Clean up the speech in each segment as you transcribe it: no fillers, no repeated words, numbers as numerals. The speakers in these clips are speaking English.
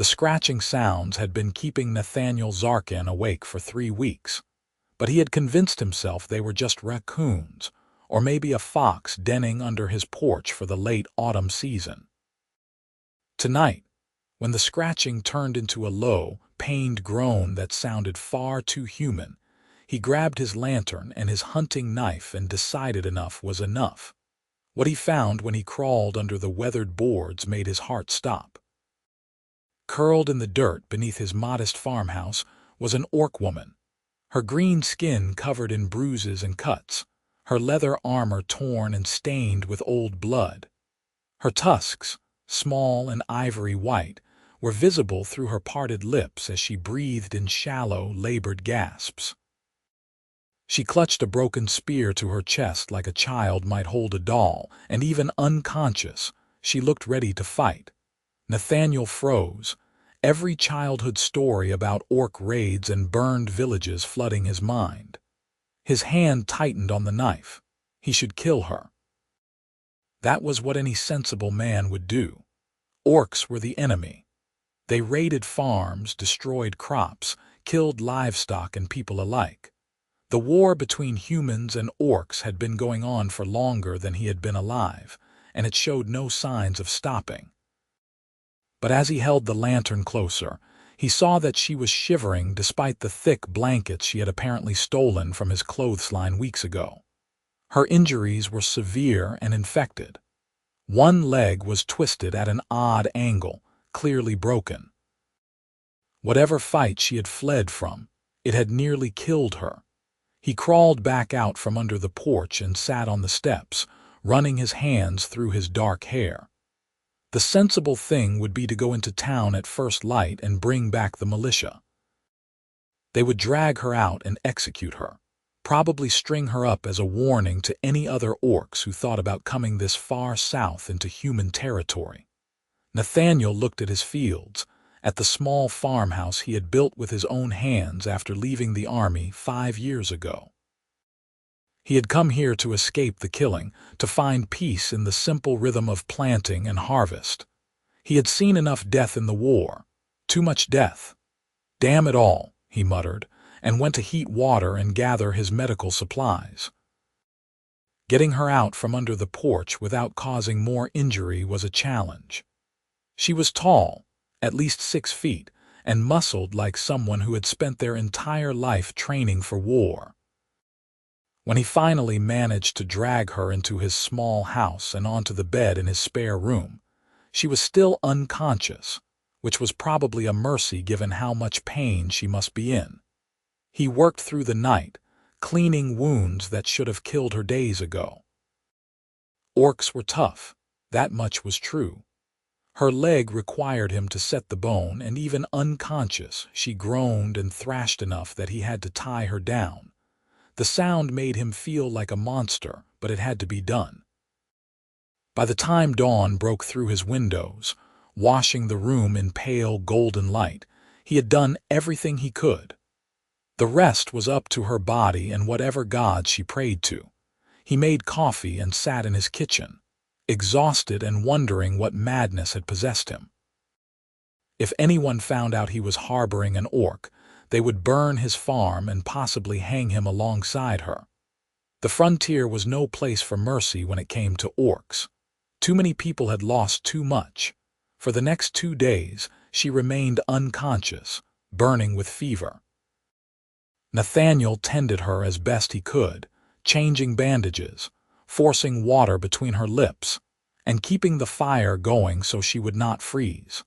The scratching sounds had been keeping Nathaniel Zarkin awake for 3 weeks, but he had convinced himself they were just raccoons, or maybe a fox denning under his porch for the late autumn season. Tonight, when the scratching turned into a low, pained groan that sounded far too human, he grabbed his lantern and his hunting knife and decided enough was enough. What he found when he crawled under the weathered boards made his heart stop. Curled in the dirt beneath his modest farmhouse was an orc woman, her green skin covered in bruises and cuts, her leather armor torn and stained with old blood. Her tusks, small and ivory white, were visible through her parted lips as she breathed in shallow, labored gasps. She clutched a broken spear to her chest like a child might hold a doll, and even unconscious, she looked ready to fight. Nathaniel froze, every childhood story about orc raids and burned villages flooding his mind. His hand tightened on the knife. He should kill her. That was what any sensible man would do. Orcs were the enemy. They raided farms, destroyed crops, killed livestock and people alike. The war between humans and orcs had been going on for longer than he had been alive, and it showed no signs of stopping. But as he held the lantern closer, he saw that she was shivering despite the thick blankets she had apparently stolen from his clothesline weeks ago. Her injuries were severe and infected. One leg was twisted at an odd angle, clearly broken. Whatever fight she had fled from, it had nearly killed her. He crawled back out from under the porch and sat on the steps, running his hands through his dark hair. The sensible thing would be to go into town at first light and bring back the militia. They would drag her out and execute her, probably string her up as a warning to any other orcs who thought about coming this far south into human territory. Nathaniel looked at his fields, at the small farmhouse he had built with his own hands after leaving the army 5 years ago. He had come here to escape the killing, to find peace in the simple rhythm of planting and harvest. He had seen enough death in the war, too much death. "Damn it all," he muttered, and went to heat water and gather his medical supplies. Getting her out from under the porch without causing more injury was a challenge. She was tall, at least 6 feet, and muscled like someone who had spent their entire life training for war. When he finally managed to drag her into his small house and onto the bed in his spare room, she was still unconscious, which was probably a mercy given how much pain she must be in. He worked through the night, cleaning wounds that should have killed her days ago. Orcs were tough, that much was true. Her leg required him to set the bone, and even unconscious, she groaned and thrashed enough that he had to tie her down. The sound made him feel like a monster, but it had to be done. By the time dawn broke through his windows, washing the room in pale golden light, he had done everything he could. The rest was up to her body and whatever god she prayed to. He made coffee and sat in his kitchen, exhausted and wondering what madness had possessed him. If anyone found out he was harboring an orc, they would burn his farm and possibly hang him alongside her. The frontier was no place for mercy when it came to orcs. Too many people had lost too much. For the next 2 days, she remained unconscious, burning with fever. Nathaniel tended her as best he could, changing bandages, forcing water between her lips, and keeping the fire going so she would not freeze.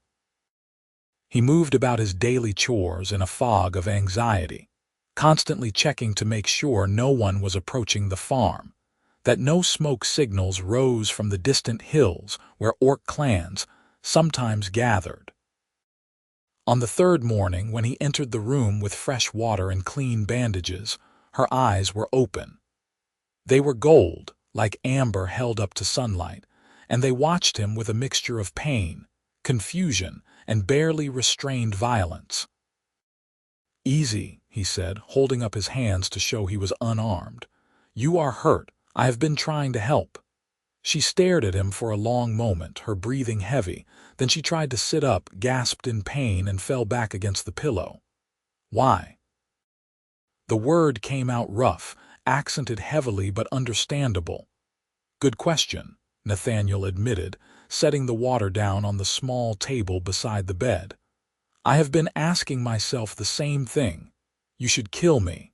He moved about his daily chores in a fog of anxiety, constantly checking to make sure no one was approaching the farm, that no smoke signals rose from the distant hills where orc clans sometimes gathered. On the 3rd morning, when he entered the room with fresh water and clean bandages, her eyes were open. They were gold, like amber held up to sunlight, and they watched him with a mixture of pain, confusion, and barely restrained violence. "Easy," he said, holding up his hands to show he was unarmed. "You are hurt. I have been trying to help." She stared at him for a long moment, her breathing heavy. Then she tried to sit up, gasped in pain, and fell back against the pillow. Why? The word came out rough, accented heavily but understandable. Good question, Nathaniel admitted, setting the water down on the small table beside the bed. I have been asking myself the same thing. You should kill me.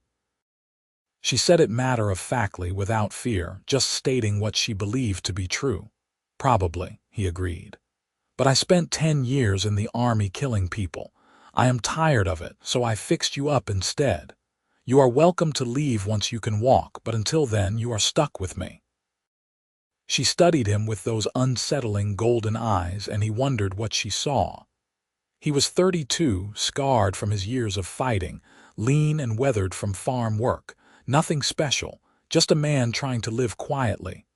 She said it matter-of-factly, without fear, just stating what she believed to be true. Probably, he agreed. But I spent 10 years in the army killing people. I am tired of it, so I fixed you up instead. You are welcome to leave once you can walk, but until then you are stuck with me. She studied him with those unsettling golden eyes, and he wondered what she saw. He was 32, scarred from his years of fighting, lean and weathered from farm work. Nothing special, just a man trying to live quietly.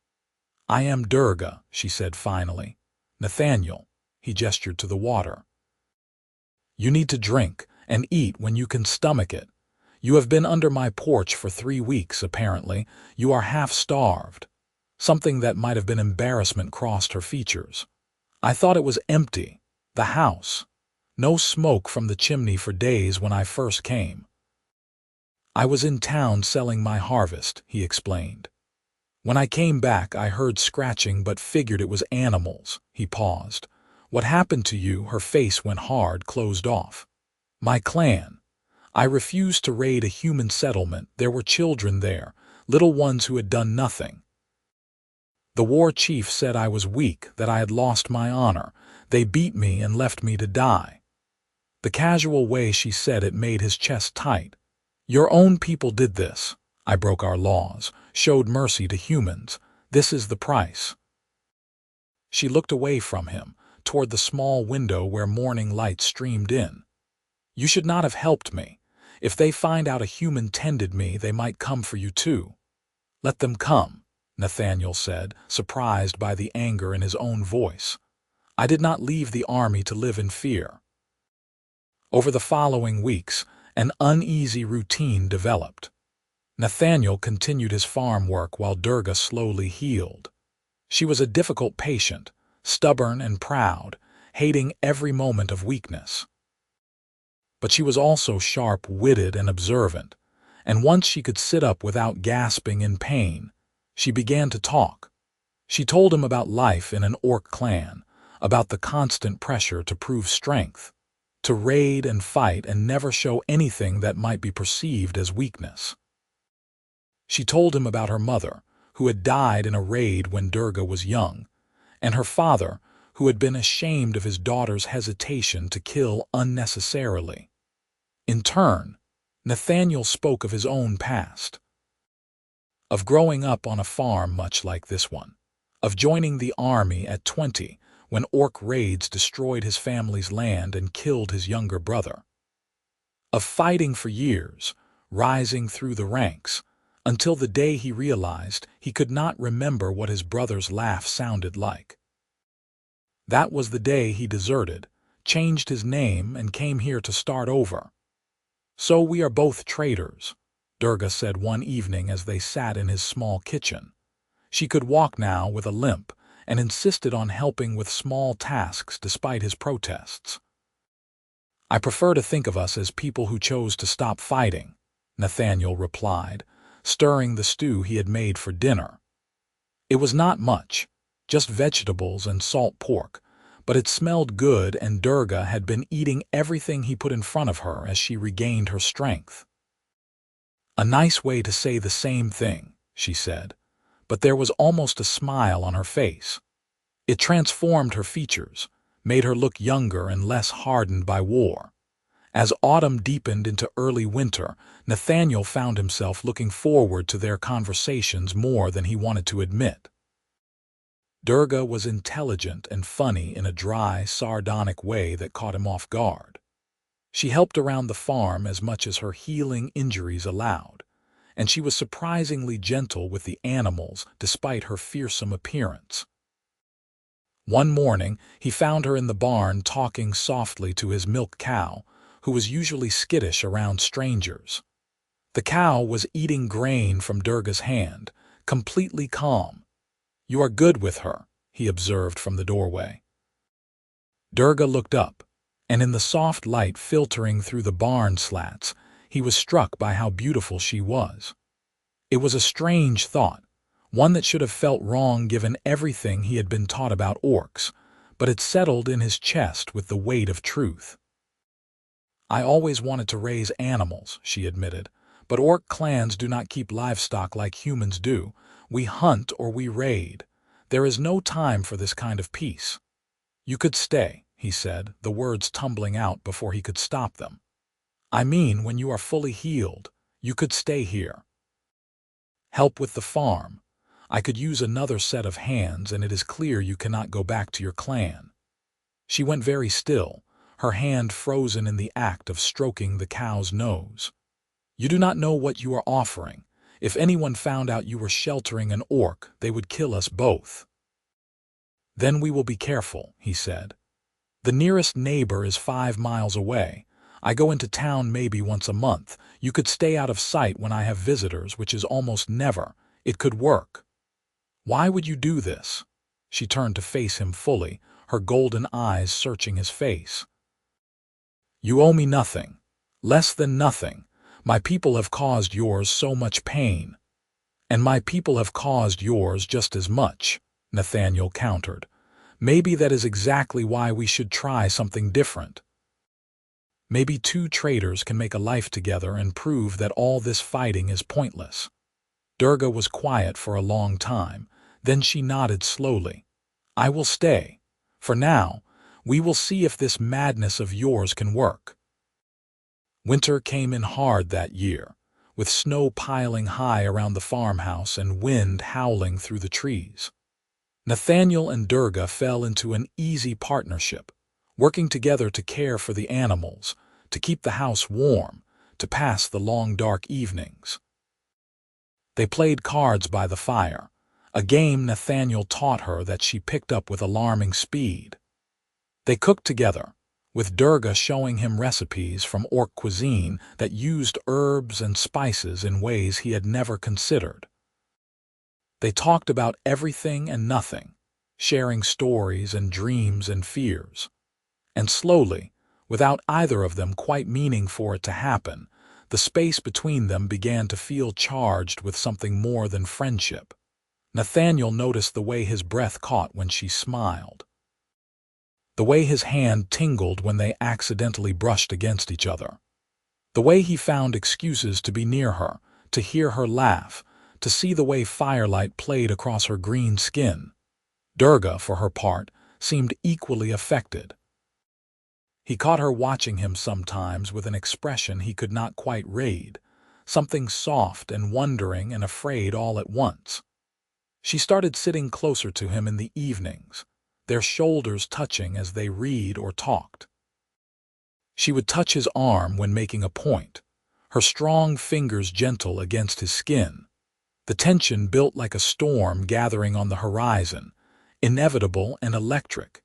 I am Durga, she said finally. Nathaniel, he gestured to the water. You need to drink and eat when you can stomach it. You have been under my porch for 3 weeks, apparently. You are half-starved. Something that might have been embarrassment crossed her features. I thought it was empty. The house. No smoke from the chimney for days when I first came. I was in town selling my harvest, he explained. When I came back, I heard scratching but figured it was animals. He paused. What happened to you? Her face went hard, closed off. My clan. I refused to raid a human settlement. There were children there, little ones who had done nothing. The war chief said I was weak, that I had lost my honor. They beat me and left me to die. The casual way she said it made his chest tight. Your own people did this. I broke our laws, showed mercy to humans. This is the price. She looked away from him, toward the small window where morning light streamed in. You should not have helped me. If they find out a human tended me, they might come for you too. Let them come, Nathaniel said, surprised by the anger in his own voice. I did not leave the army to live in fear. Over the following weeks, an uneasy routine developed. Nathaniel continued his farm work while Durga slowly healed. She was a difficult patient, stubborn and proud, hating every moment of weakness. But she was also sharp-witted and observant, and once she could sit up without gasping in pain, she began to talk. She told him about life in an orc clan, about the constant pressure to prove strength, to raid and fight and never show anything that might be perceived as weakness. She told him about her mother, who had died in a raid when Durga was young, and her father, who had been ashamed of his daughter's hesitation to kill unnecessarily. In turn, Nathaniel spoke of his own past, of growing up on a farm much like this one, of joining the army at 20 when orc raids destroyed his family's land and killed his younger brother, of fighting for years, rising through the ranks, until the day he realized he could not remember what his brother's laugh sounded like. That was the day he deserted, changed his name, and came here to start over. So we are both traitors, Durga said one evening as they sat in his small kitchen. She could walk now with a limp and insisted on helping with small tasks despite his protests. I prefer to think of us as people who chose to stop fighting, Nathaniel replied, stirring the stew he had made for dinner. It was not much, just vegetables and salt pork, but it smelled good, and Durga had been eating everything he put in front of her as she regained her strength. A nice way to say the same thing, she said, but there was almost a smile on her face. It transformed her features, made her look younger and less hardened by war. As autumn deepened into early winter, Nathaniel found himself looking forward to their conversations more than he wanted to admit. Durga was intelligent and funny in a dry, sardonic way that caught him off guard. She helped around the farm as much as her healing injuries allowed, and she was surprisingly gentle with the animals despite her fearsome appearance. One morning, he found her in the barn talking softly to his milk cow, who was usually skittish around strangers. The cow was eating grain from Durga's hand, completely calm. You are good with her, he observed from the doorway. Durga looked up, and in the soft light filtering through the barn slats, he was struck by how beautiful she was. It was a strange thought, one that should have felt wrong given everything he had been taught about orcs, but it settled in his chest with the weight of truth. I always wanted to raise animals, she admitted, but orc clans do not keep livestock like humans do. We hunt or we raid. There is no time for this kind of peace. You could stay, he said, the words tumbling out before he could stop them. I mean, when you are fully healed, you could stay here. Help with the farm. I could use another set of hands, and it is clear you cannot go back to your clan. She went very still, her hand frozen in the act of stroking the cow's nose. You do not know what you are offering. If anyone found out you were sheltering an orc, they would kill us both. Then we will be careful, he said. The nearest neighbor is 5 miles away. I go into town maybe once a month. You could stay out of sight when I have visitors, which is almost never. It could work. Why would you do this? She turned to face him fully, her golden eyes searching his face. You owe me nothing. Less than nothing. My people have caused yours so much pain. And my people have caused yours just as much, Nathaniel countered. Maybe that is exactly why we should try something different. Maybe 2 traders can make a life together and prove that all this fighting is pointless. Durga was quiet for a long time, then she nodded slowly. I will stay. For now, we will see if this madness of yours can work. Winter came in hard that year, with snow piling high around the farmhouse and wind howling through the trees. Nathaniel and Durga fell into an easy partnership, working together to care for the animals, to keep the house warm, to pass the long dark evenings. They played cards by the fire, a game Nathaniel taught her that she picked up with alarming speed. They cooked together, with Durga showing him recipes from orc cuisine that used herbs and spices in ways he had never considered. They talked about everything and nothing, sharing stories and dreams and fears. And slowly, without either of them quite meaning for it to happen, the space between them began to feel charged with something more than friendship. Nathaniel noticed the way his breath caught when she smiled, the way his hand tingled when they accidentally brushed against each other, the way he found excuses to be near her, to hear her laugh, to see the way firelight played across her green skin. Durga, for her part, seemed equally affected. He caught her watching him sometimes with an expression he could not quite read, something soft and wondering and afraid all at once. She started sitting closer to him in the evenings, their shoulders touching as they read or talked. She would touch his arm when making a point, her strong fingers gentle against his skin. The tension built like a storm gathering on the horizon, inevitable and electric.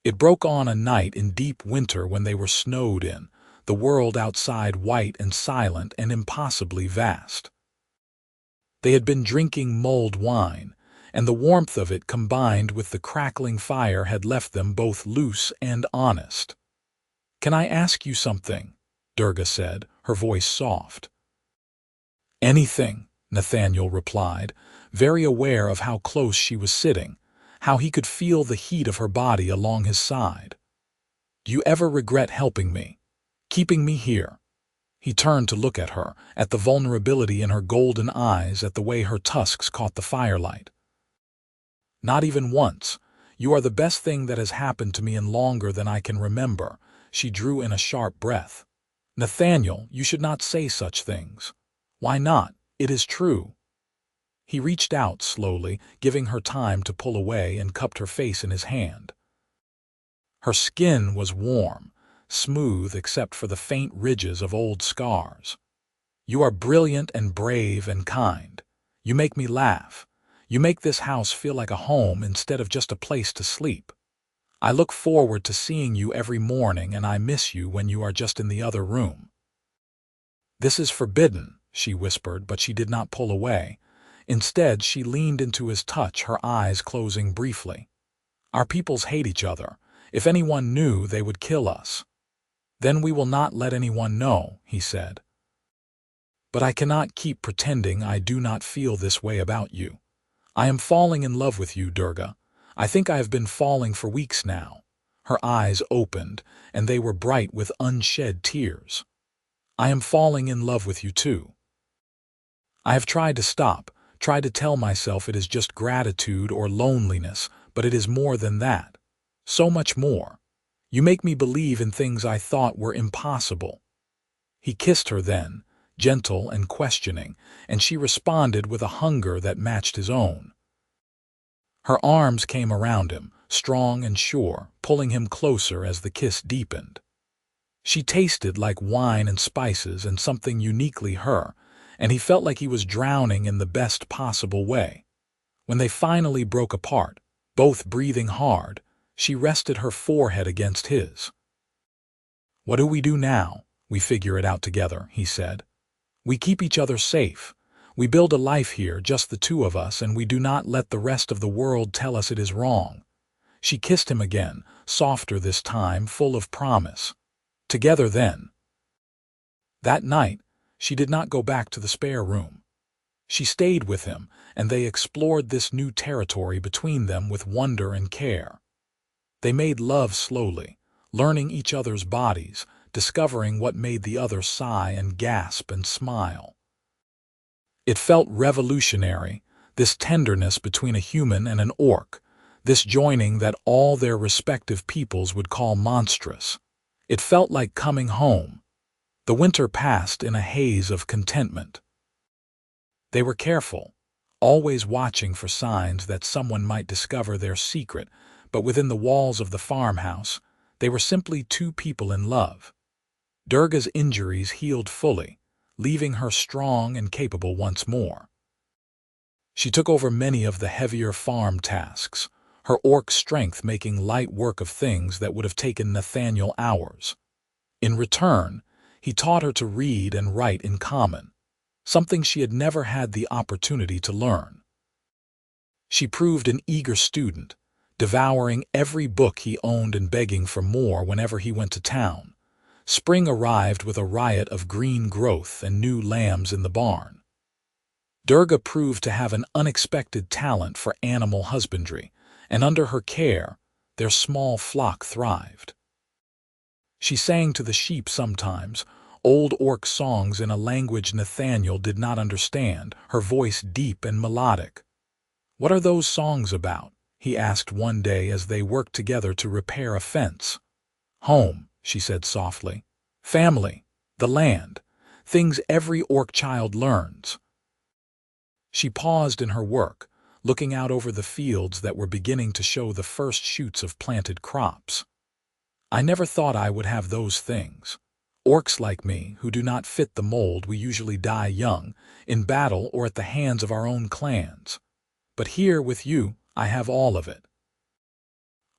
It broke on a night in deep winter when they were snowed in, the world outside white and silent and impossibly vast. They had been drinking mulled wine, and the warmth of it combined with the crackling fire had left them both loose and honest. "Can I ask you something?" Durga said, her voice soft. "Anything," Nathaniel replied, very aware of how close she was sitting, how he could feel the heat of her body along his side. "Do you ever regret helping me, keeping me here?" He turned to look at her, at the vulnerability in her golden eyes, at the way her tusks caught the firelight. "Not even once. You are the best thing that has happened to me in longer than I can remember." She drew in a sharp breath. "Nathaniel, you should not say such things." "Why not? It is true." He reached out slowly, giving her time to pull away, and cupped her face in his hand. Her skin was warm, smooth except for the faint ridges of old scars. "You are brilliant and brave and kind. You make me laugh. You make this house feel like a home instead of just a place to sleep. I look forward to seeing you every morning, and I miss you when you are just in the other room." "This is forbidden," she whispered, but she did not pull away. Instead, she leaned into his touch, her eyes closing briefly. Our peoples hate each other. If anyone knew, they would kill us. Then we will not let anyone know, he said. But I cannot keep pretending I do not feel this way about you. I am falling in love with you, Durga. I think I have been falling for weeks now. Her eyes opened, and they were bright with unshed tears. I am falling in love with you too. I have tried to stop, tried to tell myself it is just gratitude or loneliness, but it is more than that. So much more. You make me believe in things I thought were impossible. He kissed her then, gentle and questioning, and she responded with a hunger that matched his own. Her arms came around him, strong and sure, pulling him closer as the kiss deepened. She tasted like wine and spices and something uniquely her, and he felt like he was drowning in the best possible way. When they finally broke apart, both breathing hard, she rested her forehead against his. "What do we do now? We figure it out together," he said. "We keep each other safe. We build a life here, just the two of us, and we do not let the rest of the world tell us it is wrong." She kissed him again, softer this time, full of promise. Together then. That night, she did not go back to the spare room. She stayed with him, and they explored this new territory between them with wonder and care. They made love slowly, learning each other's bodies, discovering what made the other sigh and gasp and smile. It felt revolutionary, this tenderness between a human and an orc, this joining that all their respective peoples would call monstrous. It felt like coming home. The winter passed in a haze of contentment. They were careful, always watching for signs that someone might discover their secret, but within the walls of the farmhouse, they were simply two people in love. Durga's injuries healed fully, leaving her strong and capable once more. She took over many of the heavier farm tasks, her orc strength making light work of things that would have taken Nathaniel hours. In return, he taught her to read and write in common, something she had never had the opportunity to learn. She proved an eager student, devouring every book he owned and begging for more whenever he went to town. Spring arrived with a riot of green growth and new lambs in the barn. Durga proved to have an unexpected talent for animal husbandry, and under her care, their small flock thrived. She sang to the sheep sometimes, old orc songs in a language Nathaniel did not understand, her voice deep and melodic. "What are those songs about?" he asked one day as they worked together to repair a fence. "Home," she said softly. "Family, the land, things every orc child learns." She paused in her work, looking out over the fields that were beginning to show the first shoots of planted crops. "I never thought I would have those things. Orcs like me, who do not fit the mold, we usually die young, in battle or at the hands of our own clans. But here with you, I have all of it.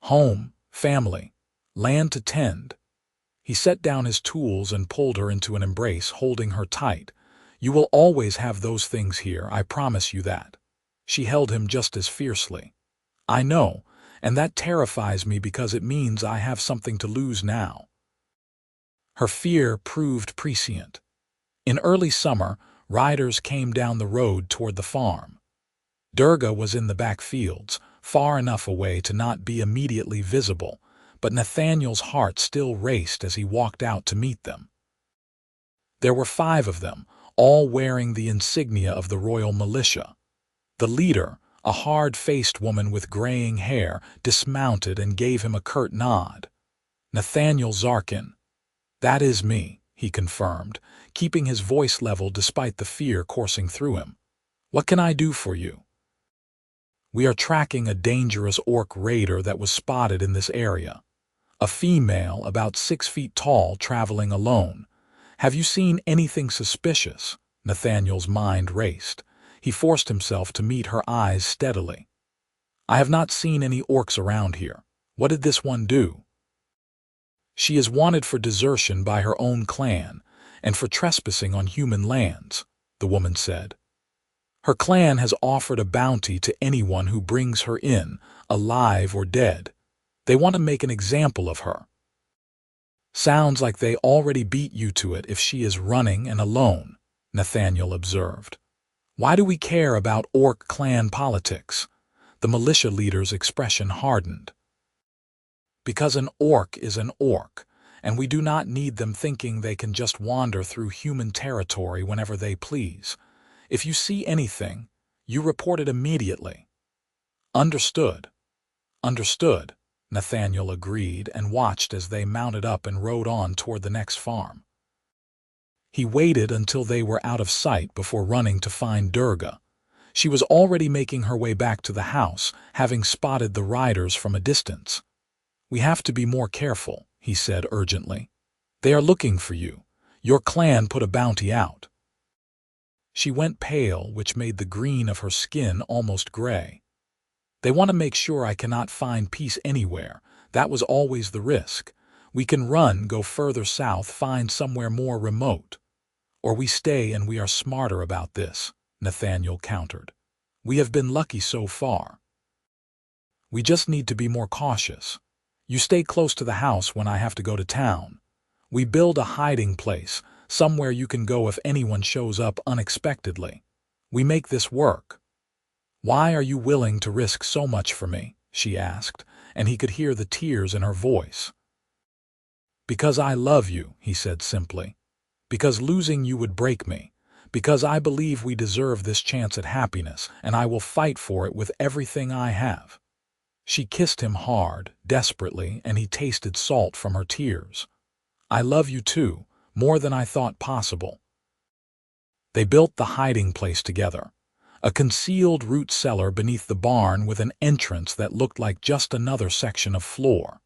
Home, family, land to tend." He set down his tools and pulled her into an embrace, holding her tight. "You will always have those things here, I promise you that." She held him just as fiercely. "I know, and that terrifies me because it means I have something to lose now." Her fear proved prescient. In early summer, riders came down the road toward the farm. Durga was in the back fields, far enough away to not be immediately visible, but Nathaniel's heart still raced as he walked out to meet them. There were 5 of them, all wearing the insignia of the royal militia. The leader, a hard-faced woman with graying hair, dismounted and gave him a curt nod. "Nathaniel Zarkin." "That is me," he confirmed, keeping his voice level despite the fear coursing through him. "What can I do for you?" "We are tracking a dangerous orc raider that was spotted in this area. A female, about 6 feet tall, traveling alone. Have you seen anything suspicious?" Nathaniel's mind raced. He forced himself to meet her eyes steadily. "I have not seen any orcs around here. What did this one do?" "She is wanted for desertion by her own clan and for trespassing on human lands," the woman said. Her clan has offered a bounty to anyone who brings her in, alive or dead. They want to make an example of her. Sounds like they already beat you to it if she is running and alone, Nathaniel observed. Why do we care about orc clan politics? The militia leader's expression hardened. Because an orc is an orc, and we do not need them thinking they can just wander through human territory whenever they please. If you see anything, you report it immediately. Understood. Understood, Nathaniel agreed and watched as they mounted up and rode on toward the next farm. He waited until they were out of sight before running to find Durga. She was already making her way back to the house, having spotted the riders from a distance. "We have to be more careful," he said urgently. "They are looking for you. Your clan put a bounty out." She went pale, which made the green of her skin almost gray. "They want to make sure I cannot find peace anywhere. That was always the risk. We can run, go further south, find somewhere more remote. Or we stay and we are smarter about this," Nathaniel countered. "We have been lucky so far. We just need to be more cautious. You stay close to the house when I have to go to town. We build a hiding place, somewhere you can go if anyone shows up unexpectedly. We make this work." "Why are you willing to risk so much for me?" she asked, and he could hear the tears in her voice. "Because I love you," he said simply. "Because losing you would break me. Because I believe we deserve this chance at happiness, and I will fight for it with everything I have." She kissed him hard, desperately, and he tasted salt from her tears. "I love you too, more than I thought possible." They built the hiding place together, a concealed root cellar beneath the barn with an entrance that looked like just another section of floor.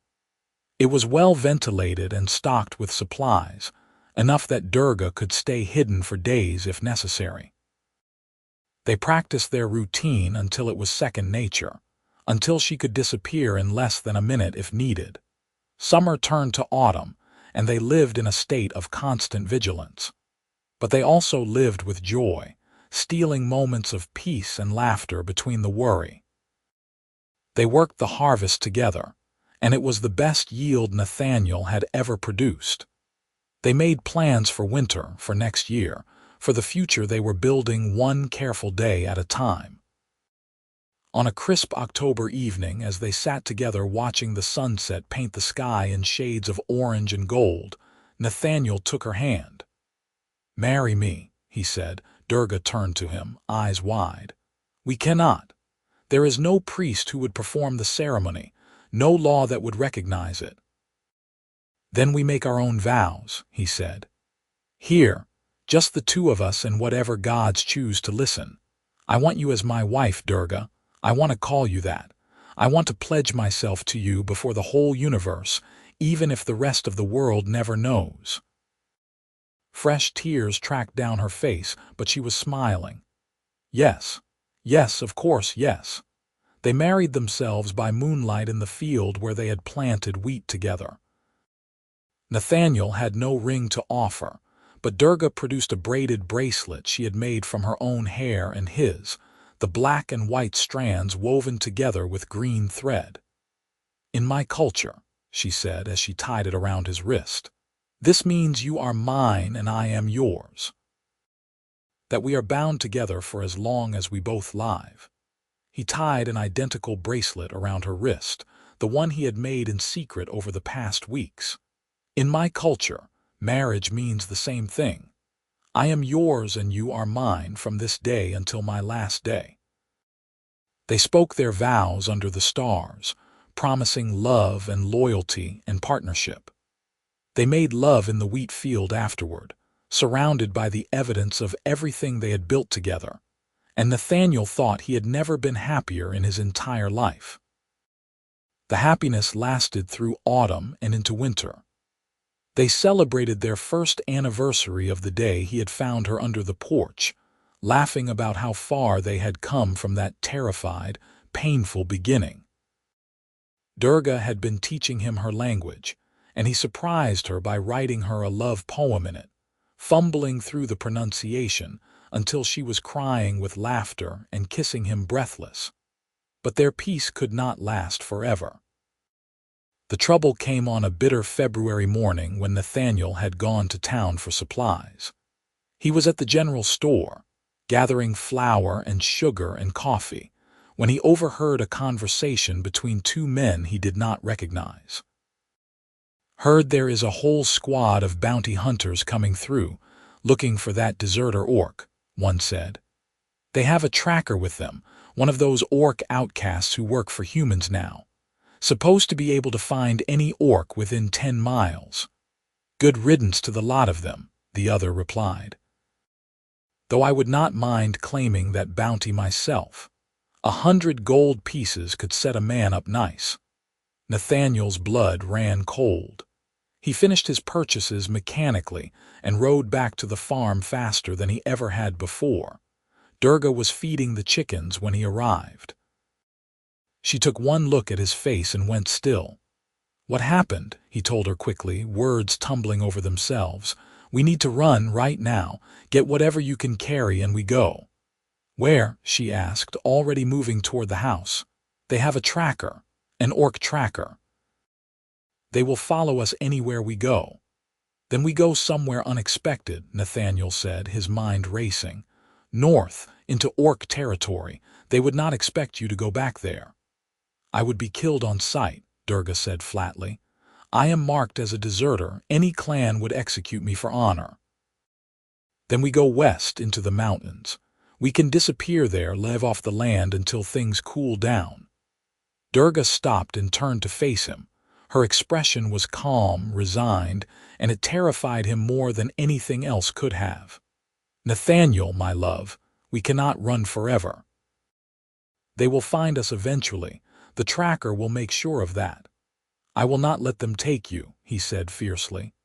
It was well ventilated and stocked with supplies, enough that Durga could stay hidden for days if necessary. They practiced their routine until it was second nature, until she could disappear in less than a minute if needed. Summer turned to autumn, and they lived in a state of constant vigilance. But they also lived with joy, stealing moments of peace and laughter between the worry. They worked the harvest together, and it was the best yield Nathaniel had ever produced. They made plans for winter, for next year. For the future they were building one careful day at a time. On a crisp October evening, as they sat together watching the sunset paint the sky in shades of orange and gold, Nathaniel took her hand. "Marry me," he said. Durga turned to him, eyes wide. "We cannot. There is no priest who would perform the ceremony, no law that would recognize it." "Then we make our own vows," he said. "Here, just the two of us and whatever gods choose to listen. I want you as my wife, Durga. I want to call you that. I want to pledge myself to you before the whole universe, even if the rest of the world never knows." Fresh tears tracked down her face, but she was smiling. "Yes, yes, of course, yes." They married themselves by moonlight in the field where they had planted wheat together. Nathaniel had no ring to offer, but Durga produced a braided bracelet she had made from her own hair and his, the black and white strands woven together with green thread. "In my culture," she said as she tied it around his wrist, "this means you are mine and I am yours. That we are bound together for as long as we both live." He tied an identical bracelet around her wrist, the one he had made in secret over the past weeks. "In my culture, marriage means the same thing. I am yours and you are mine from this day until my last day." They spoke their vows under the stars, promising love and loyalty and partnership. They made love in the wheat field afterward, surrounded by the evidence of everything they had built together, and Nathaniel thought he had never been happier in his entire life. The happiness lasted through autumn and into winter. They celebrated their first anniversary of the day he had found her under the porch, laughing about how far they had come from that terrified, painful beginning. Durga had been teaching him her language, and he surprised her by writing her a love poem in it, fumbling through the pronunciation until she was crying with laughter and kissing him breathless. But their peace could not last forever. The trouble came on a bitter February morning when Nathaniel had gone to town for supplies. He was at the general store, gathering flour and sugar and coffee, when he overheard a conversation between two men he did not recognize. "Heard there is a whole squad of bounty hunters coming through, looking for that deserter orc," one said. "They have a tracker with them, one of those orc outcasts who work for humans now. Supposed to be able to find any orc within 10 miles. Good riddance to the lot of them," the other replied. "Though I would not mind claiming that bounty myself. 100 gold pieces could set a man up nice." Nathaniel's blood ran cold. He finished his purchases mechanically and rode back to the farm faster than he ever had before. Durga was feeding the chickens when he arrived. She took one look at his face and went still. "What happened?" he told her quickly, words tumbling over themselves. "We need to run right now. Get whatever you can carry and we go." "Where?" she asked, already moving toward the house. "They have a tracker, an orc tracker. They will follow us anywhere we go." "Then we go somewhere unexpected," Nathaniel said, his mind racing. "North, into orc territory. They would not expect you to go back there." "I would be killed on sight," Durga said flatly. "I am marked as a deserter. Any clan would execute me for honor." "Then we go west into the mountains. We can disappear there, live off the land until things cool down." Durga stopped and turned to face him. Her expression was calm, resigned, and it terrified him more than anything else could have. "Nathaniel, my love, we cannot run forever. They will find us eventually. The tracker will make sure of that." "I will not let them take you," he said fiercely.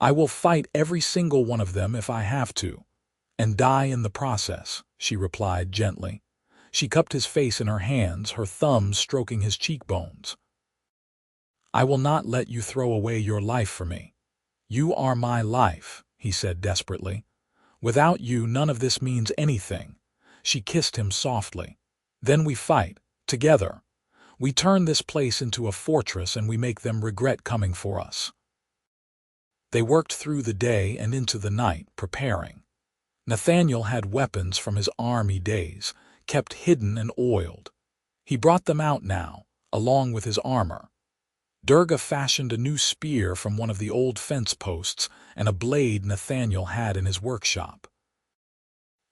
"I will fight every single one of them if I have to, and die in the process," she replied gently. She cupped his face in her hands, her thumbs stroking his cheekbones. "I will not let you throw away your life for me. You are my life," he said desperately. "Without you, none of this means anything." She kissed him softly. "Then we fight, together. We turn this place into a fortress and we make them regret coming for us." They worked through the day and into the night, preparing. Nathaniel had weapons from his army days, kept hidden and oiled. He brought them out now, along with his armor. Durga fashioned a new spear from one of the old fence posts and a blade Nathaniel had in his workshop.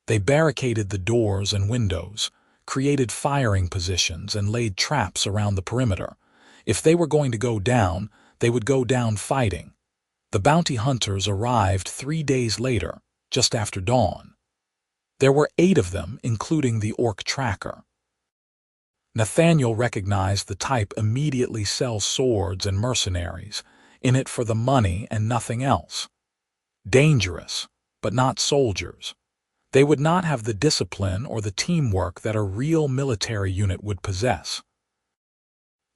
They barricaded the doors and windows, created firing positions, and laid traps around the perimeter. If they were going to go down, they would go down fighting. The bounty hunters arrived 3 days later, just after dawn. There were 8 of them, including the orc tracker. Nathaniel recognized the type immediately sell swords and mercenaries, in it for the money and nothing else. Dangerous, but not soldiers. They would not have the discipline or the teamwork that a real military unit would possess.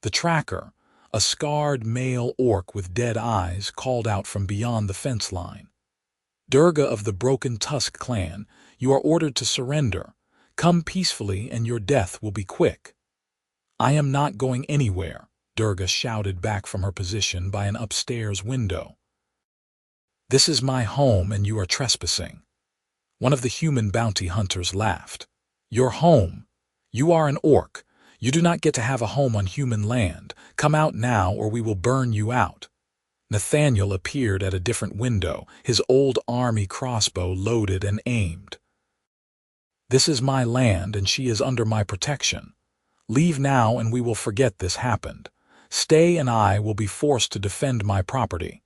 The tracker, a scarred male orc with dead eyes, called out from beyond the fence line. "Durga of the Broken Tusk clan, you are ordered to surrender. Come peacefully and your death will be quick." "I am not going anywhere," Durga shouted back from her position by an upstairs window. "This is my home and you are trespassing." One of the human bounty hunters laughed. "Your home? You are an orc. You do not get to have a home on human land. Come out now or we will burn you out." Nathaniel appeared at a different window, his old army crossbow loaded and aimed. "This is my land and she is under my protection. Leave now and we will forget this happened. Stay and I will be forced to defend my property."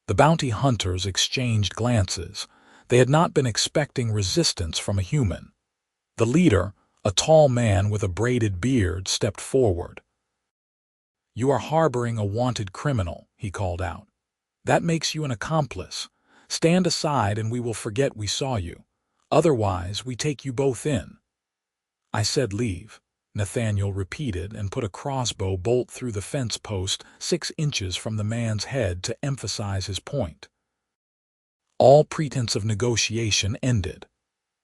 The bounty hunters exchanged glances. They had not been expecting resistance from a human. The leader, a tall man with a braided beard, stepped forward. "You are harboring a wanted criminal," he called out. "That makes you an accomplice. Stand aside and we will forget we saw you. Otherwise, we take you both in." "I said leave," Nathaniel repeated and put a crossbow bolt through the fence post 6 inches from the man's head to emphasize his point. All pretense of negotiation ended.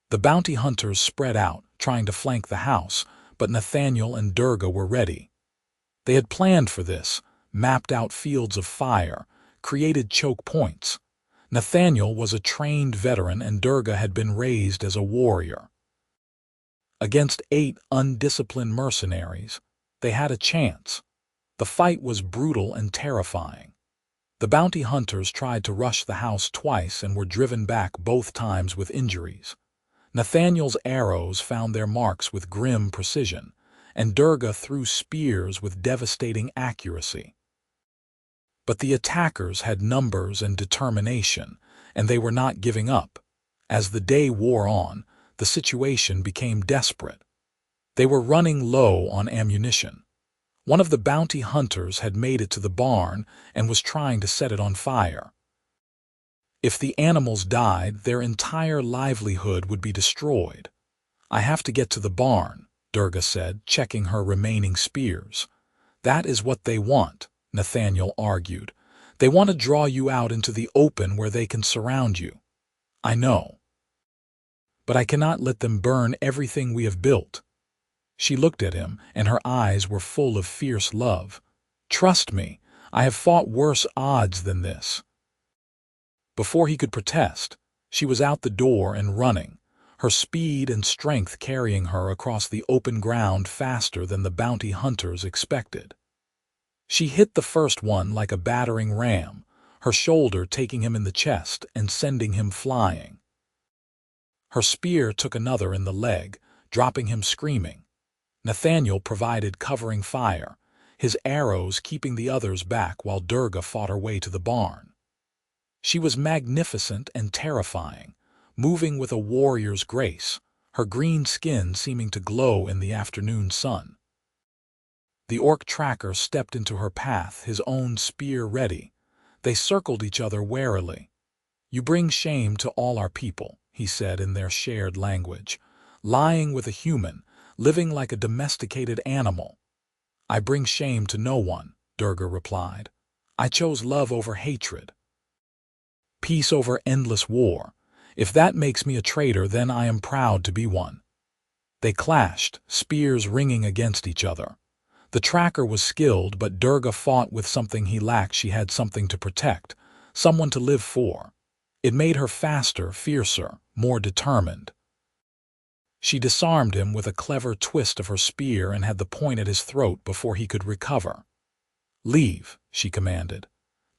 The bounty hunters spread out, trying to flank the house, but Nathaniel and Durga were ready. They had planned for this, mapped out fields of fire, created choke points. Nathaniel was a trained veteran and Durga had been raised as a warrior. Against 8 undisciplined mercenaries, they had a chance. The fight was brutal and terrifying. The bounty hunters tried to rush the house twice and were driven back both times with injuries. Nathaniel's arrows found their marks with grim precision, and Durga threw spears with devastating accuracy. But the attackers had numbers and determination, and they were not giving up. As the day wore on, the situation became desperate. They were running low on ammunition. One of the bounty hunters had made it to the barn and was trying to set it on fire. If the animals died, their entire livelihood would be destroyed. "I have to get to the barn," Durga said, checking her remaining spears. "That is what they want," Nathaniel argued. "They want to draw you out into the open where they can surround you." "I know. But I cannot let them burn everything we have built." She looked at him, and her eyes were full of fierce love. "Trust me, I have fought worse odds than this." Before he could protest, she was out the door and running, her speed and strength carrying her across the open ground faster than the bounty hunters expected. She hit the first one like a battering ram, her shoulder taking him in the chest and sending him flying. Her spear took another in the leg, dropping him screaming. Nathaniel provided covering fire, his arrows keeping the others back while Durga fought her way to the barn. She was magnificent and terrifying, moving with a warrior's grace, her green skin seeming to glow in the afternoon sun. The orc tracker stepped into her path, his own spear ready. They circled each other warily. "You bring shame to all our people," he said in their shared language. "Lying with a human, living like a domesticated animal." "I bring shame to no one," Durga replied. "I chose love over hatred. Peace over endless war. If that makes me a traitor, then I am proud to be one." They clashed, spears ringing against each other. The tracker was skilled, but Durga fought with something he lacked. She had something to protect, someone to live for. It made her faster, fiercer, more determined. She disarmed him with a clever twist of her spear and had the point at his throat before he could recover. "Leave," she commanded.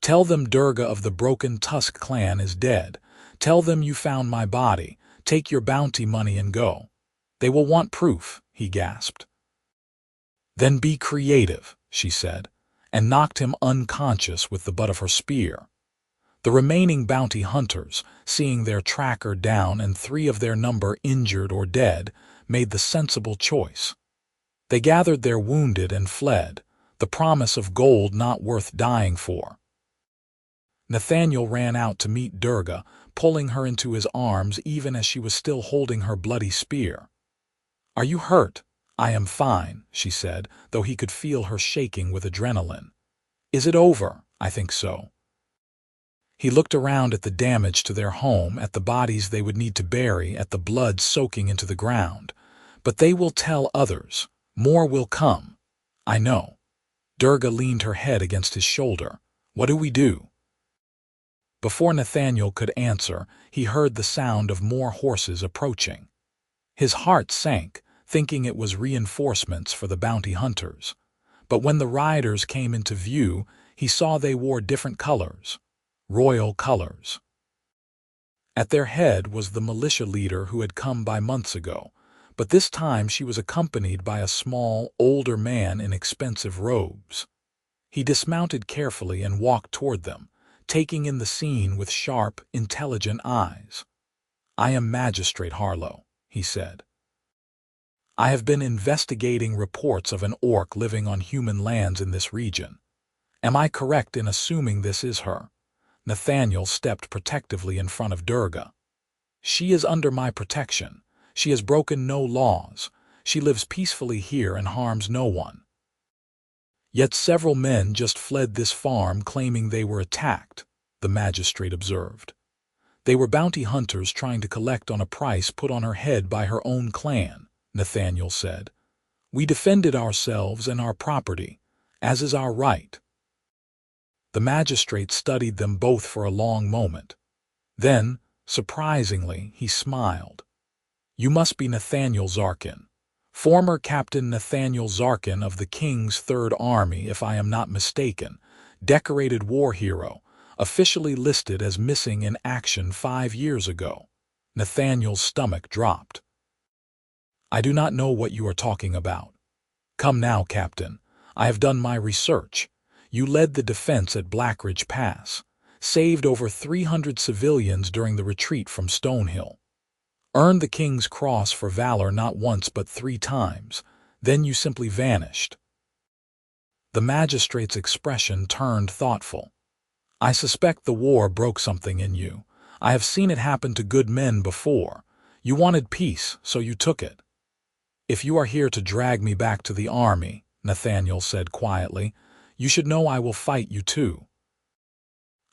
"Tell them Durga of the Broken Tusk clan is dead. Tell them you found my body. Take your bounty money and go." "They will want proof," he gasped. "Then be creative," she said, and knocked him unconscious with the butt of her spear. The remaining bounty hunters, seeing their tracker down and 3 of their number injured or dead, made the sensible choice. They gathered their wounded and fled, the promise of gold not worth dying for. Nathaniel ran out to meet Durga, pulling her into his arms even as she was still holding her bloody spear. "Are you hurt?" "I am fine," she said, though he could feel her shaking with adrenaline. "Is it over?" "I think so." He looked around at the damage to their home, at the bodies they would need to bury, at the blood soaking into the ground. "But they will tell others. More will come." "I know." Durga leaned her head against his shoulder. "What do we do?" Before Nathaniel could answer, he heard the sound of more horses approaching. His heart sank, thinking it was reinforcements for the bounty hunters. But when the riders came into view, he saw they wore different colors. Royal colors. At their head was the militia leader who had come by months ago, but this time she was accompanied by a small, older man in expensive robes. He dismounted carefully and walked toward them, taking in the scene with sharp, intelligent eyes. "I am Magistrate Harlow," he said. "I have been investigating reports of an orc living on human lands in this region. Am I correct in assuming this is her?" Nathaniel stepped protectively in front of Durga. "She is under my protection. She has broken no laws. She lives peacefully here and harms no one." "Yet several men just fled this farm claiming they were attacked," the magistrate observed. They were bounty hunters trying to collect on a price put on her head by her own clan, Nathaniel said. We defended ourselves and our property, as is our right. The magistrate studied them both for a long moment. Then, surprisingly, he smiled. You must be Nathaniel Zarkin, former Captain Nathaniel Zarkin of the King's Third Army, if I am not mistaken, decorated war hero, officially listed as missing in action 5 years ago. Nathaniel's stomach dropped. I do not know what you are talking about. Come now, Captain. I have done my research. You led the defense at Blackridge Pass, saved over 300 civilians during the retreat from Stonehill, earned the King's Cross for valor not once but 3 times, then you simply vanished. The magistrate's expression turned thoughtful. I suspect the war broke something in you. I have seen it happen to good men before. You wanted peace, so you took it. If you are here to drag me back to the army, Nathaniel said quietly, you should know I will fight you too.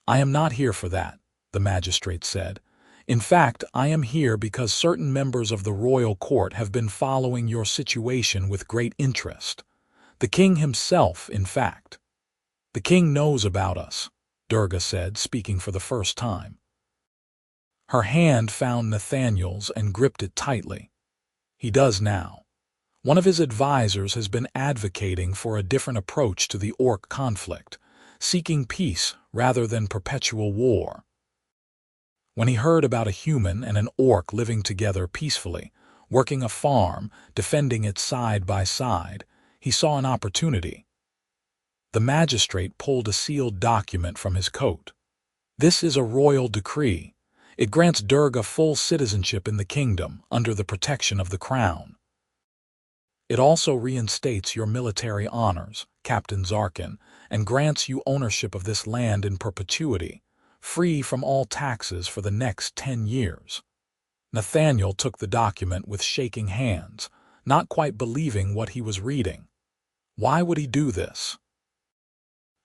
I am not here for that, the magistrate said. In fact, I am here because certain members of the royal court have been following your situation with great interest. The king himself, in fact. The king knows about us, Durga said, speaking for the first time. Her hand found Nathaniel's and gripped it tightly. He does now. One of his advisors has been advocating for a different approach to the orc conflict, seeking peace rather than perpetual war. When he heard about a human and an orc living together peacefully, working a farm, defending it side by side, he saw an opportunity. The magistrate pulled a sealed document from his coat. This is a royal decree. It grants Durga full citizenship in the kingdom under the protection of the crown. It also reinstates your military honors, Captain Zarkin, and grants you ownership of this land in perpetuity, free from all taxes for the next 10 years. Nathaniel took the document with shaking hands, not quite believing what he was reading. Why would he do this?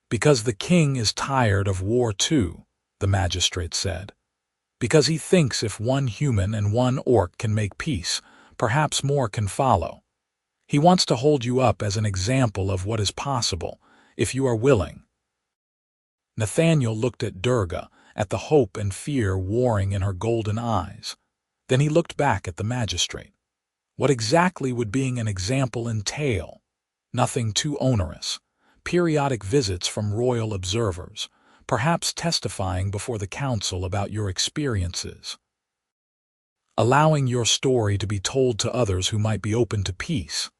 Because the king is tired of war too, the magistrate said. Because he thinks if one human and one orc can make peace, perhaps more can follow. He wants to hold you up as an example of what is possible, if you are willing. Nathaniel looked at Durga, at the hope and fear warring in her golden eyes. Then he looked back at the magistrate. What exactly would being an example entail? Nothing too onerous. Periodic visits from royal observers, perhaps testifying before the council about your experiences. Allowing your story to be told to others who might be open to peace.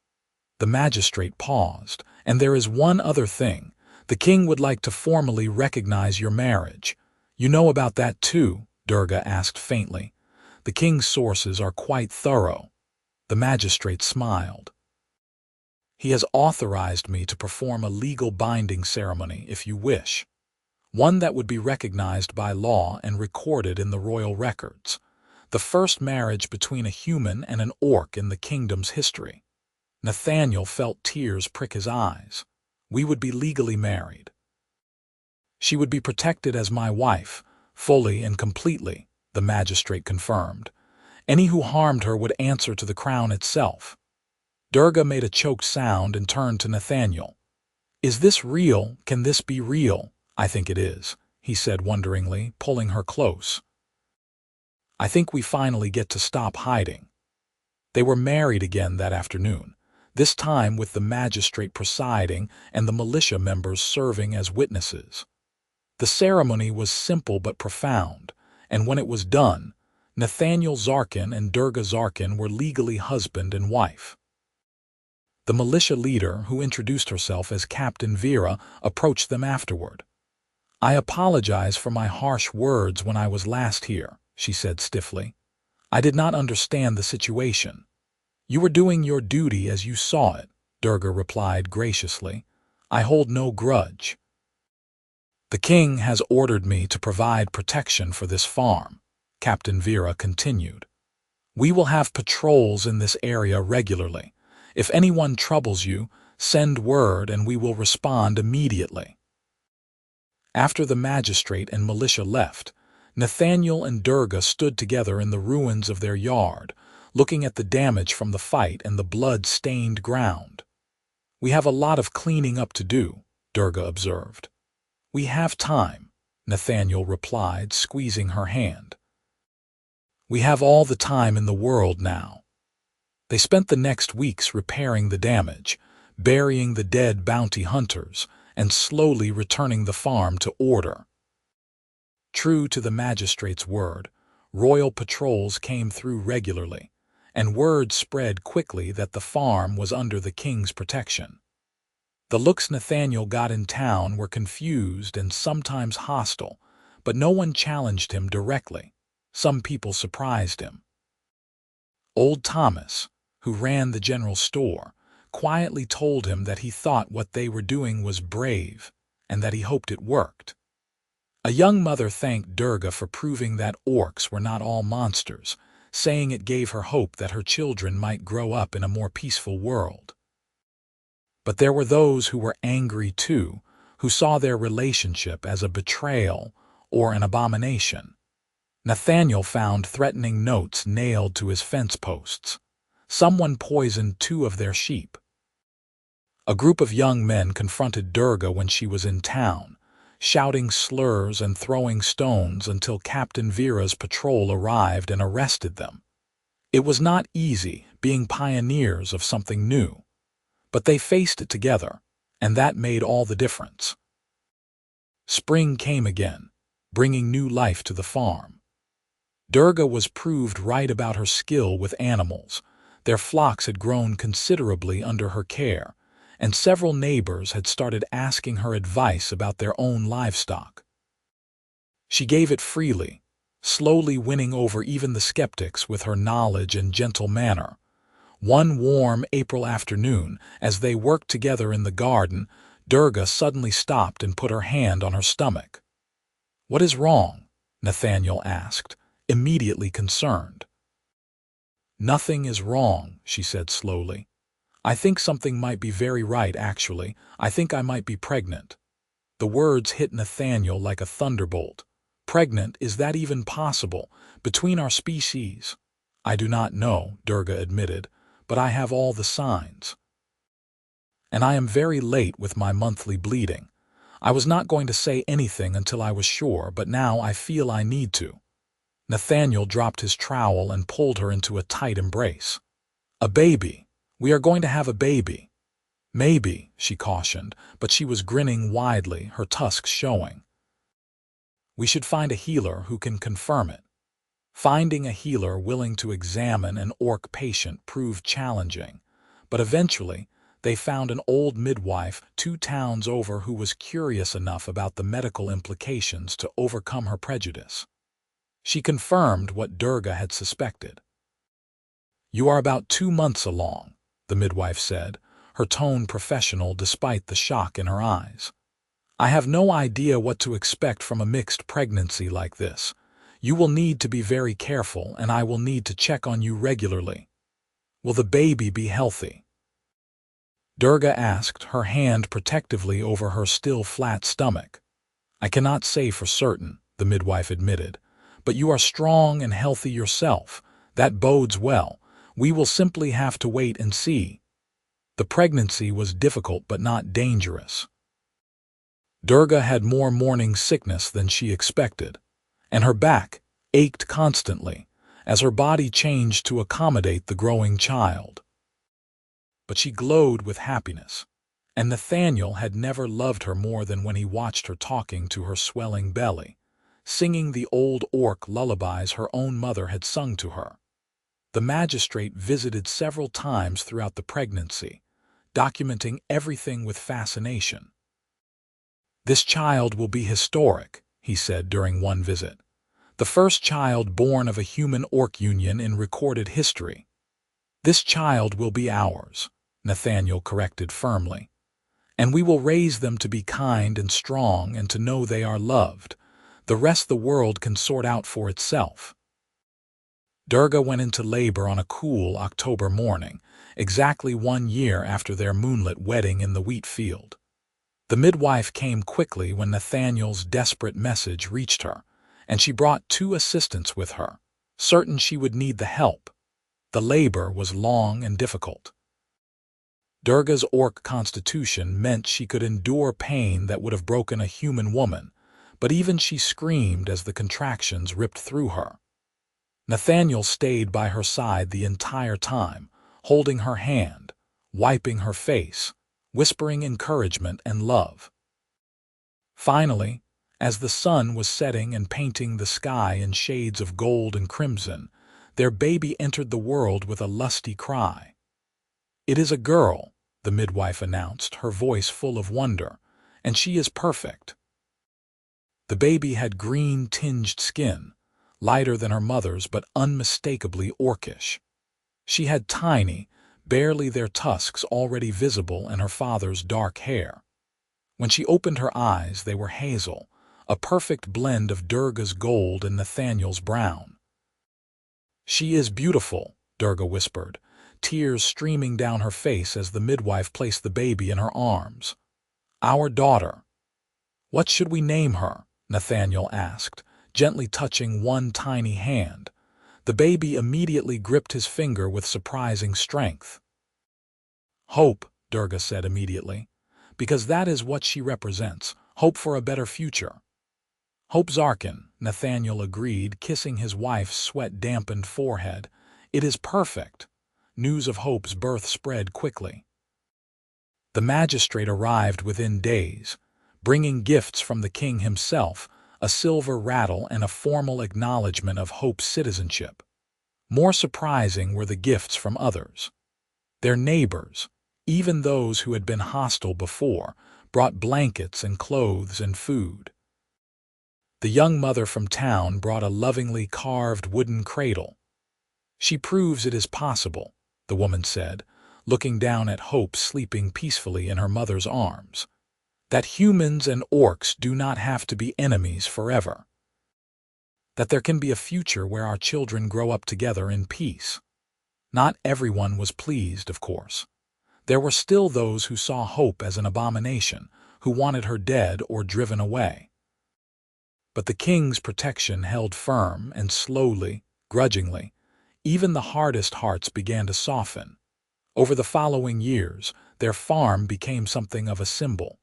The magistrate paused, and there is one other thing. The king would like to formally recognize your marriage. You know about that too, Durga asked faintly. The king's sources are quite thorough. The magistrate smiled. He has authorized me to perform a legal binding ceremony if you wish. One that would be recognized by law and recorded in the royal records. The first marriage between a human and an orc in the kingdom's history. Nathaniel felt tears prick his eyes. We would be legally married. She would be protected as my wife, fully and completely, the magistrate confirmed. Any who harmed her would answer to the crown itself. Durga made a choked sound and turned to Nathaniel. Is this real? Can this be real? I think it is, he said wonderingly, pulling her close. I think we finally get to stop hiding. They were married again that afternoon, this time with the magistrate presiding and the militia members serving as witnesses. The ceremony was simple but profound, and when it was done, Nathaniel Zarkin and Durga Zarkin were legally husband and wife. The militia leader, who introduced herself as Captain Vera, approached them afterward. I apologize for my harsh words when I was last here, she said stiffly. I did not understand the situation. You were doing your duty as you saw it, Durga replied graciously. I hold no grudge. The king has ordered me to provide protection for this farm, Captain Vera continued. We will have patrols in this area regularly. If anyone troubles you, send word and we will respond immediately. After the magistrate and militia left, Nathaniel and Durga stood together in the ruins of their yard, looking at the damage from the fight and the blood-stained ground. "We have a lot of cleaning up to do," Durga observed. "We have time," Nathaniel replied, squeezing her hand. "We have all the time in the world now." They spent the next weeks repairing the damage, burying the dead bounty hunters, and slowly returning the farm to order. True to the magistrate's word, royal patrols came through regularly, and word spread quickly that the farm was under the king's protection. The looks Nathaniel got in town were confused and sometimes hostile, but no one challenged him directly. Some people surprised him. Old Thomas, who ran the general store, quietly told him that he thought what they were doing was brave and that he hoped it worked. A young mother thanked Durga for proving that orcs were not all monsters, saying it gave her hope that her children might grow up in a more peaceful world. But there were those who were angry too, who saw their relationship as a betrayal or an abomination. Nathaniel found threatening notes nailed to his fence posts. Someone poisoned 2 of their sheep. A group of young men confronted Durga when she was in town, shouting slurs and throwing stones until Captain Vera's patrol arrived and arrested them. It was not easy, being pioneers of something new, but they faced it together, and that made all the difference. Spring came again, bringing new life to the farm. Durga was proved right about her skill with animals. Their flocks had grown considerably under her care, and several neighbors had started asking her advice about their own livestock. She gave it freely, slowly winning over even the skeptics with her knowledge and gentle manner. One warm April afternoon, as they worked together in the garden, Durga suddenly stopped and put her hand on her stomach. "What is wrong?" Nathaniel asked, immediately concerned. "Nothing is wrong," she said slowly. "I think something might be very right, actually. I think I might be pregnant." The words hit Nathaniel like a thunderbolt. "Pregnant? Is that even possible? Between our species?" "I do not know," Durga admitted, "but I have all the signs. And I am very late with my monthly bleeding. I was not going to say anything until I was sure, but now I feel I need to." Nathaniel dropped his trowel and pulled her into a tight embrace. "A baby. We are going to have a baby." "Maybe," she cautioned, but she was grinning widely, her tusks showing. "We should find a healer who can confirm it." Finding a healer willing to examine an orc patient proved challenging, but eventually they found an old midwife 2 towns over who was curious enough about the medical implications to overcome her prejudice. She confirmed what Durga had suspected. "You are about 2 months along," the midwife said, her tone professional despite the shock in her eyes. "I have no idea what to expect from a mixed pregnancy like this. You will need to be very careful, and I will need to check on you regularly." "Will the baby be healthy?" Durga asked, her hand protectively over her still flat stomach. "I cannot say for certain," the midwife admitted, "but you are strong and healthy yourself. That bodes well. We will simply have to wait and see." The pregnancy was difficult but not dangerous. Durga had more morning sickness than she expected, and her back ached constantly as her body changed to accommodate the growing child. But she glowed with happiness, and Nathaniel had never loved her more than when he watched her talking to her swelling belly, singing the old orc lullabies her own mother had sung to her. The magistrate visited several times throughout the pregnancy, documenting everything with fascination. "This child will be historic," he said during one visit. "The first child born of a human-orc union in recorded history." "This child will be ours," Nathaniel corrected firmly. "And we will raise them to be kind and strong and to know they are loved. The rest the world can sort out for itself." Durga went into labor on a cool October morning, exactly 1 year after their moonlit wedding in the wheat field. The midwife came quickly when Nathaniel's desperate message reached her, and she brought 2 assistants with her, certain she would need the help. The labor was long and difficult. Durga's orc constitution meant she could endure pain that would have broken a human woman, but even she screamed as the contractions ripped through her. Nathaniel stayed by her side the entire time, holding her hand, wiping her face, whispering encouragement and love. Finally, as the sun was setting and painting the sky in shades of gold and crimson, their baby entered the world with a lusty cry. "It is a girl," the midwife announced, her voice full of wonder, "and she is perfect." The baby had green-tinged skin, lighter than her mother's but unmistakably orcish. She had tiny, barely their tusks already visible in her father's dark hair. When she opened her eyes, they were hazel, a perfect blend of Durga's gold and Nathaniel's brown. "She is beautiful," Durga whispered, tears streaming down her face as the midwife placed the baby in her arms. "Our daughter." "What should we name her?" Nathaniel asked, gently touching one tiny hand. The baby immediately gripped his finger with surprising strength. "Hope," Durga said immediately, "because that is what she represents, hope for a better future." "Hope Zarkin," Nathaniel agreed, kissing his wife's sweat-dampened forehead. "It is perfect." News of Hope's birth spread quickly. The magistrate arrived within days, bringing gifts from the king himself, a silver rattle and a formal acknowledgement of Hope's citizenship. More surprising were the gifts from others. Their neighbors, even those who had been hostile before, brought blankets and clothes and food. The young mother from town brought a lovingly carved wooden cradle. "She proves it is possible," the woman said, looking down at Hope sleeping peacefully in her mother's arms, "that humans and orcs do not have to be enemies forever. That there can be a future where our children grow up together in peace." Not everyone was pleased, of course. There were still those who saw Hope as an abomination, who wanted her dead or driven away. But the king's protection held firm, and slowly, grudgingly, even the hardest hearts began to soften. Over the following years, their farm became something of a symbol.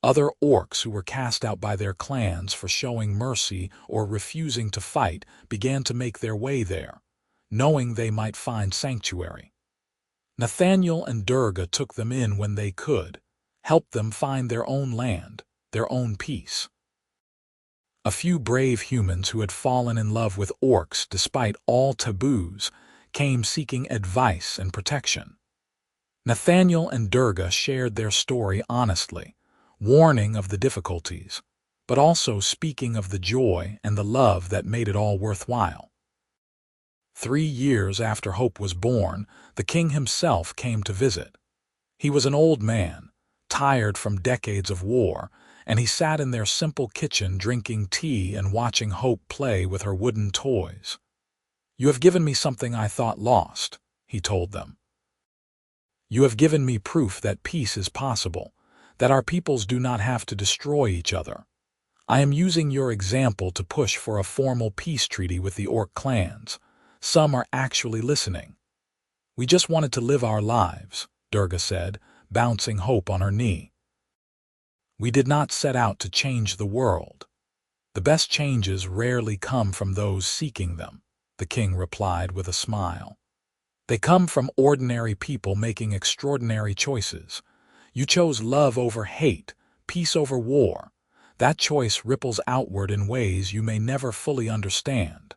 Other orcs who were cast out by their clans for showing mercy or refusing to fight began to make their way there, knowing they might find sanctuary. Nathaniel and Durga took them in when they could, helped them find their own land, their own peace. A few brave humans who had fallen in love with orcs despite all taboos came seeking advice and protection. Nathaniel and Durga shared their story honestly, warning of the difficulties, but also speaking of the joy and the love that made it all worthwhile. 3 years after Hope was born, the king himself came to visit. He was an old man, tired from decades of war, and he sat in their simple kitchen drinking tea and watching Hope play with her wooden toys. "You have given me something I thought lost," he told them. "You have given me proof that peace is possible, that our peoples do not have to destroy each other. I am using your example to push for a formal peace treaty with the orc clans. Some are actually listening." "We just wanted to live our lives," Durga said, bouncing Hope on her knee. "We did not set out to change the world. The best changes rarely come from those seeking them," the king replied with a smile. "They come from ordinary people making extraordinary choices. You chose love over hate, peace over war. That choice ripples outward in ways you may never fully understand."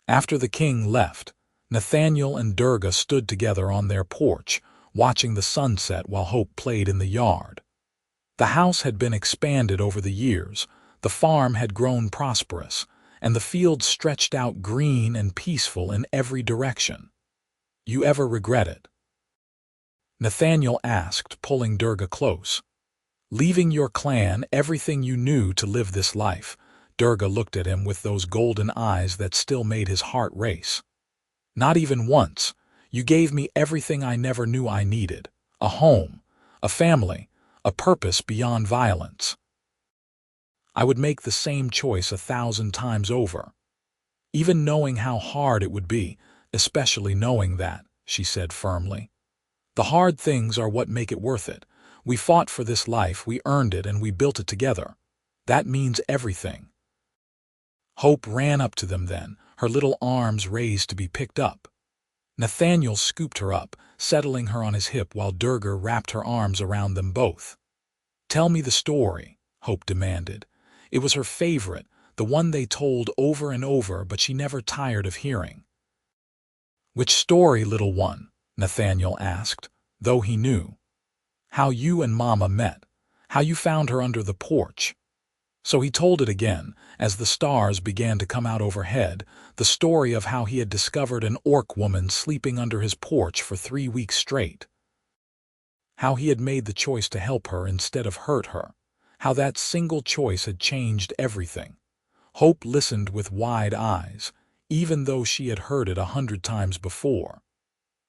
After the king left, Nathaniel and Durga stood together on their porch, watching the sunset while Hope played in the yard. The house had been expanded over the years, the farm had grown prosperous, and the fields stretched out green and peaceful in every direction. "You ever regret it?" Nathaniel asked, pulling Durga close. "Leaving your clan, everything you knew to live this life?" Durga looked at him with those golden eyes that still made his heart race. "Not even once. You gave me everything I never knew I needed. A home, a family, a purpose beyond violence." I would make the same choice 1,000 times over. Even knowing how hard it would be, especially knowing that, she said firmly. The hard things are what make it worth it. We fought for this life, we earned it, and we built it together. That means everything. Hope ran up to them then, her little arms raised to be picked up. Nathaniel scooped her up, settling her on his hip while Durga wrapped her arms around them both. "Tell me the story," Hope demanded. It was her favorite, the one they told over and over, but she never tired of hearing. "Which story, little one?" Nathaniel asked, though he knew. "How you and Mama met, how you found her under the porch." So he told it again, as the stars began to come out overhead, the story of how he had discovered an orc woman sleeping under his porch for 3 weeks straight. How he had made the choice to help her instead of hurt her. How that single choice had changed everything. Hope listened with wide eyes, even though she had heard it 100 times before.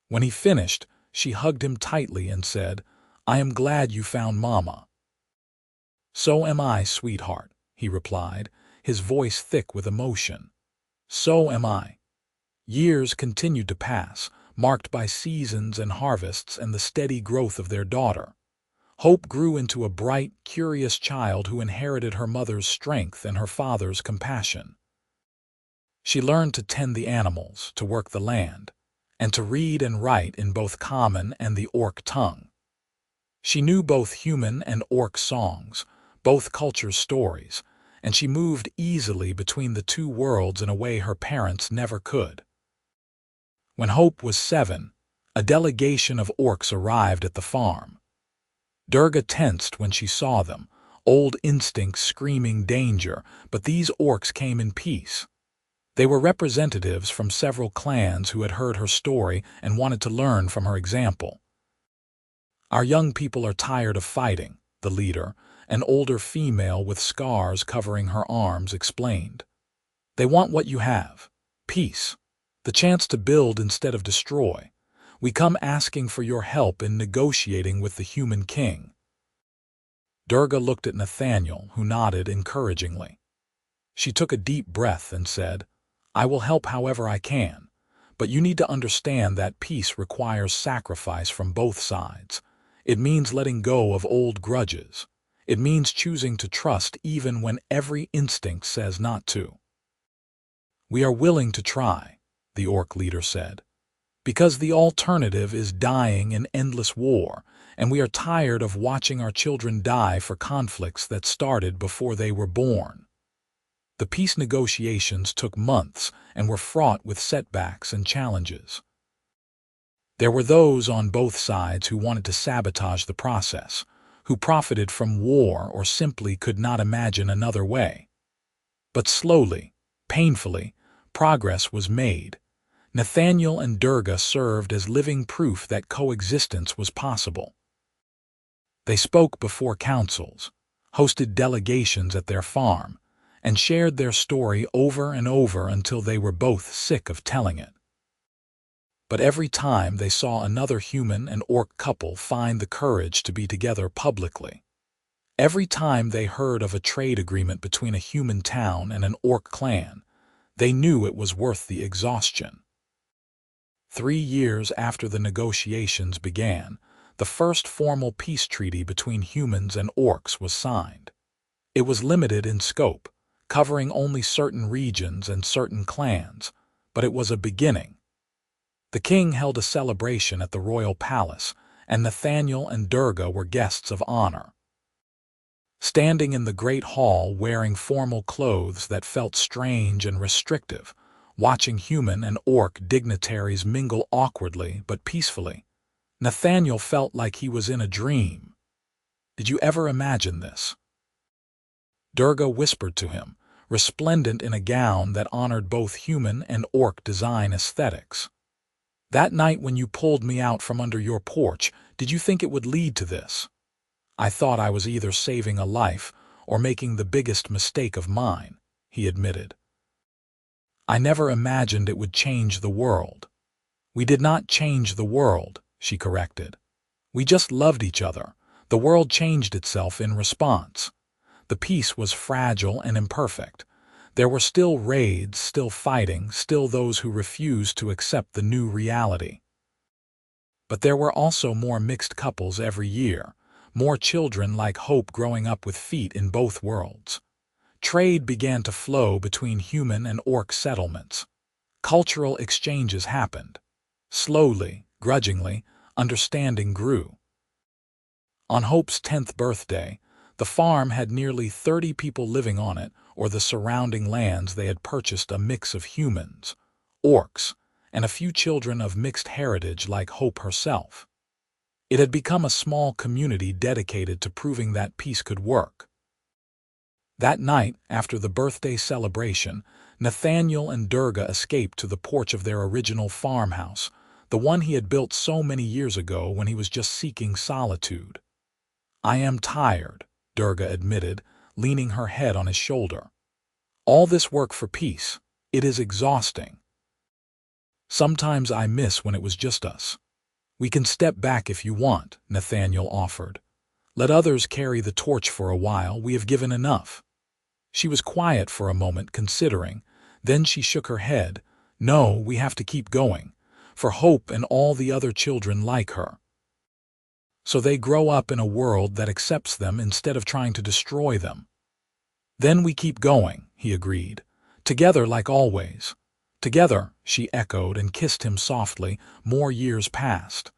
When he finished, she hugged him tightly and said, "I am glad you found Mama." "So am I, sweetheart," he replied, his voice thick with emotion. "So am I." Years continued to pass, marked by seasons and harvests and the steady growth of their daughter. Hope grew into a bright, curious child who inherited her mother's strength and her father's compassion. She learned to tend the animals, to work the land, and to read and write in both common and the orc tongue. She knew both human and orc songs, both cultures' stories, and she moved easily between the two worlds in a way her parents never could. When Hope was 7, a delegation of orcs arrived at the farm. Durga tensed when she saw them, old instincts screaming danger, but these orcs came in peace. They were representatives from several clans who had heard her story and wanted to learn from her example. "Our young people are tired of fighting," the leader, an older female with scars covering her arms, explained. "They want what you have, peace, the chance to build instead of destroy. We come asking for your help in negotiating with the human king." Durga looked at Nathaniel, who nodded encouragingly. She took a deep breath and said, "I will help however I can, but you need to understand that peace requires sacrifice from both sides. It means letting go of old grudges. It means choosing to trust even when every instinct says not to." "We are willing to try," the orc leader said, "because the alternative is dying in endless war, and we are tired of watching our children die for conflicts that started before they were born." The peace negotiations took months and were fraught with setbacks and challenges. There were those on both sides who wanted to sabotage the process, who profited from war or simply could not imagine another way. But slowly, painfully, progress was made. Nathaniel and Durga served as living proof that coexistence was possible. They spoke before councils, hosted delegations at their farm, and shared their story over and over until they were both sick of telling it. But every time they saw another human and orc couple find the courage to be together publicly, every time they heard of a trade agreement between a human town and an orc clan, they knew it was worth the exhaustion. 3 years after the negotiations began, the first formal peace treaty between humans and orcs was signed. It was limited in scope, covering only certain regions and certain clans, but it was a beginning. The king held a celebration at the royal palace, and Nathaniel and Durga were guests of honor. Standing in the great hall wearing formal clothes that felt strange and restrictive, watching human and orc dignitaries mingle awkwardly but peacefully, Nathaniel felt like he was in a dream. "Did you ever imagine this?" Durga whispered to him, resplendent in a gown that honored both human and orc design aesthetics. "That night when you pulled me out from under your porch, did you think it would lead to this? I thought I was either saving a life or making the biggest mistake of mine," he admitted. "I never imagined it would change the world." "We did not change the world," she corrected. "We just loved each other. The world changed itself in response. The peace was fragile and imperfect. There were still raids, still fighting, still those who refused to accept the new reality. But there were also more mixed couples every year, more children like Hope growing up with feet in both worlds. Trade began to flow between human and orc settlements. Cultural exchanges happened. Slowly, grudgingly, understanding grew. On Hope's 10th birthday, the farm had nearly 30 people living on it, or the surrounding lands they had purchased a mix of humans, orcs, and a few children of mixed heritage like Hope herself. It had become a small community dedicated to proving that peace could work. That night, after the birthday celebration, Nathaniel and Durga escaped to the porch of their original farmhouse, the one he had built so many years ago when he was just seeking solitude. "I am tired," Durga admitted, leaning her head on his shoulder. "All this work for peace, it is exhausting. Sometimes I miss when it was just us." "We can step back if you want," Nathaniel offered. "Let others carry the torch for a while. We have given enough." She was quiet for a moment, considering. Then she shook her head. "No, we have to keep going. For Hope and all the other children like her. So they grow up in a world that accepts them instead of trying to destroy them." "Then we keep going," he agreed. "Together like always." "Together," she echoed and kissed him softly. More years passed.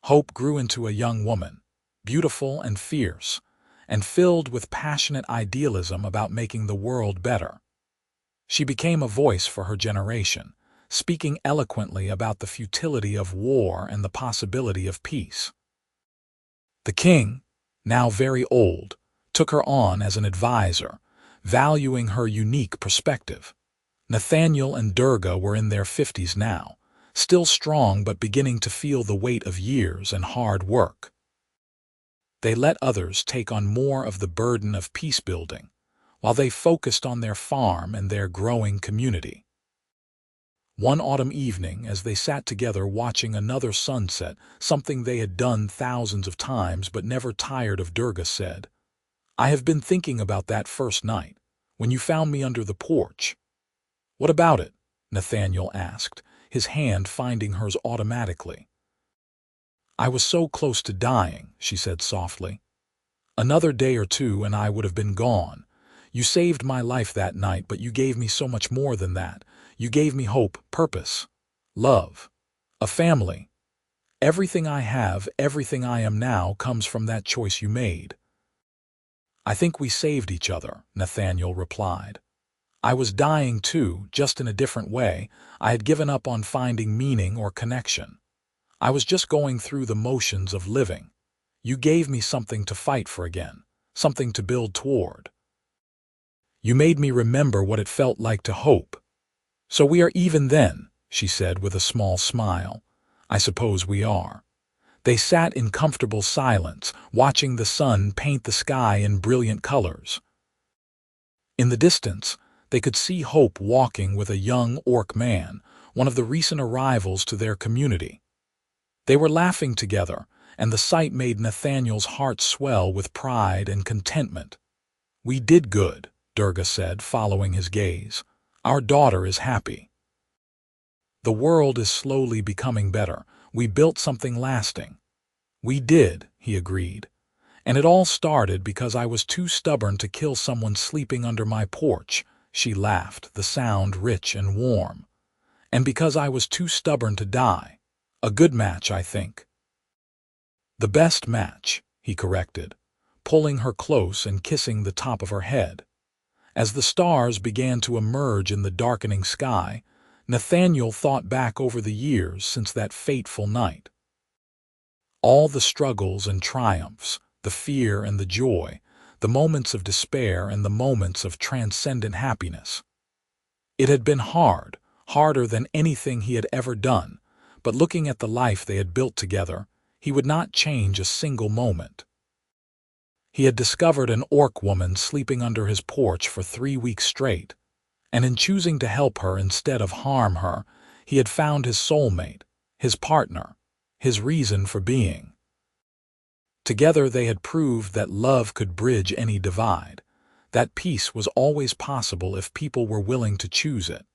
Hope grew into a young woman, beautiful and fierce, and filled with passionate idealism about making the world better. She became a voice for her generation, speaking eloquently about the futility of war and the possibility of peace. The king, now very old, took her on as an advisor, valuing her unique perspective. Nathaniel and Durga were in their 50s now, still strong but beginning to feel the weight of years and hard work. They let others take on more of the burden of peace building, while they focused on their farm and their growing community. One autumn evening, as they sat together watching another sunset, something they had done thousands of times but never tired of, Durga said, "I have been thinking about that first night, when you found me under the porch." "What about it?" Nathaniel asked, his hand finding hers automatically. "I was so close to dying," she said softly. "Another day or two and I would have been gone. You saved my life that night, but you gave me so much more than that. You gave me hope, purpose, love, a family. Everything I have, everything I am now, comes from that choice you made." "I think we saved each other," Nathaniel replied. "I was dying too, just in a different way. I had given up on finding meaning or connection. I was just going through the motions of living. You gave me something to fight for again, something to build toward. You made me remember what it felt like to hope. So we are even then," she said with a small smile. "I suppose we are." They sat in comfortable silence, watching the sun paint the sky in brilliant colors. In the distance, they could see Hope walking with a young orc man, one of the recent arrivals to their community. They were laughing together, and the sight made Nathaniel's heart swell with pride and contentment. "We did good," Durga said, following his gaze. "Our daughter is happy. The world is slowly becoming better. We built something lasting." "We did," he agreed. "And it all started because I was too stubborn to kill someone sleeping under my porch," she laughed, the sound rich and warm. "And because I was too stubborn to die. A good match, I think." "The best match," he corrected, pulling her close and kissing the top of her head. As the stars began to emerge in the darkening sky, Nathaniel thought back over the years since that fateful night. All the struggles and triumphs, the fear and the joy, the moments of despair and the moments of transcendent happiness. It had been hard, harder than anything he had ever done, but looking at the life they had built together, he would not change a single moment. He had discovered an orc woman sleeping under his porch for 3 weeks straight, and in choosing to help her instead of harm her, he had found his soulmate, his partner, his reason for being. Together they had proved that love could bridge any divide, that peace was always possible if people were willing to choose it,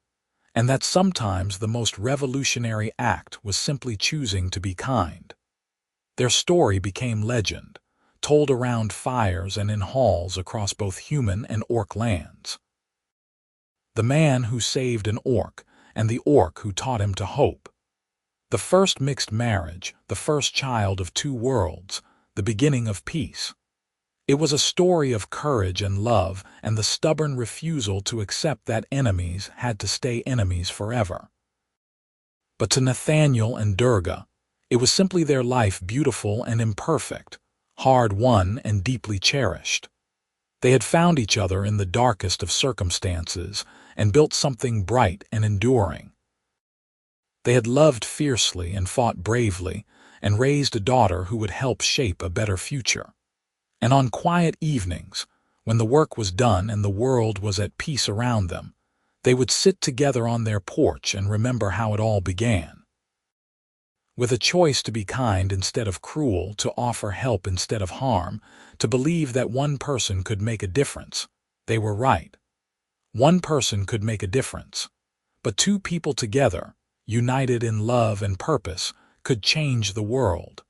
and that sometimes the most revolutionary act was simply choosing to be kind. Their story became legend, told around fires and in halls across both human and orc lands. The man who saved an orc, and the orc who taught him to hope. The first mixed marriage, the first child of two worlds, the beginning of peace. It was a story of courage and love and the stubborn refusal to accept that enemies had to stay enemies forever. But to Nathaniel and Durga, it was simply their life beautiful and imperfect, hard-won and deeply cherished. They had found each other in the darkest of circumstances and built something bright and enduring. They had loved fiercely and fought bravely and raised a daughter who would help shape a better future. And on quiet evenings, when the work was done and the world was at peace around them, they would sit together on their porch and remember how it all began. With a choice to be kind instead of cruel, to offer help instead of harm, to believe that one person could make a difference, they were right. One person could make a difference, but two people together, united in love and purpose, could change the world.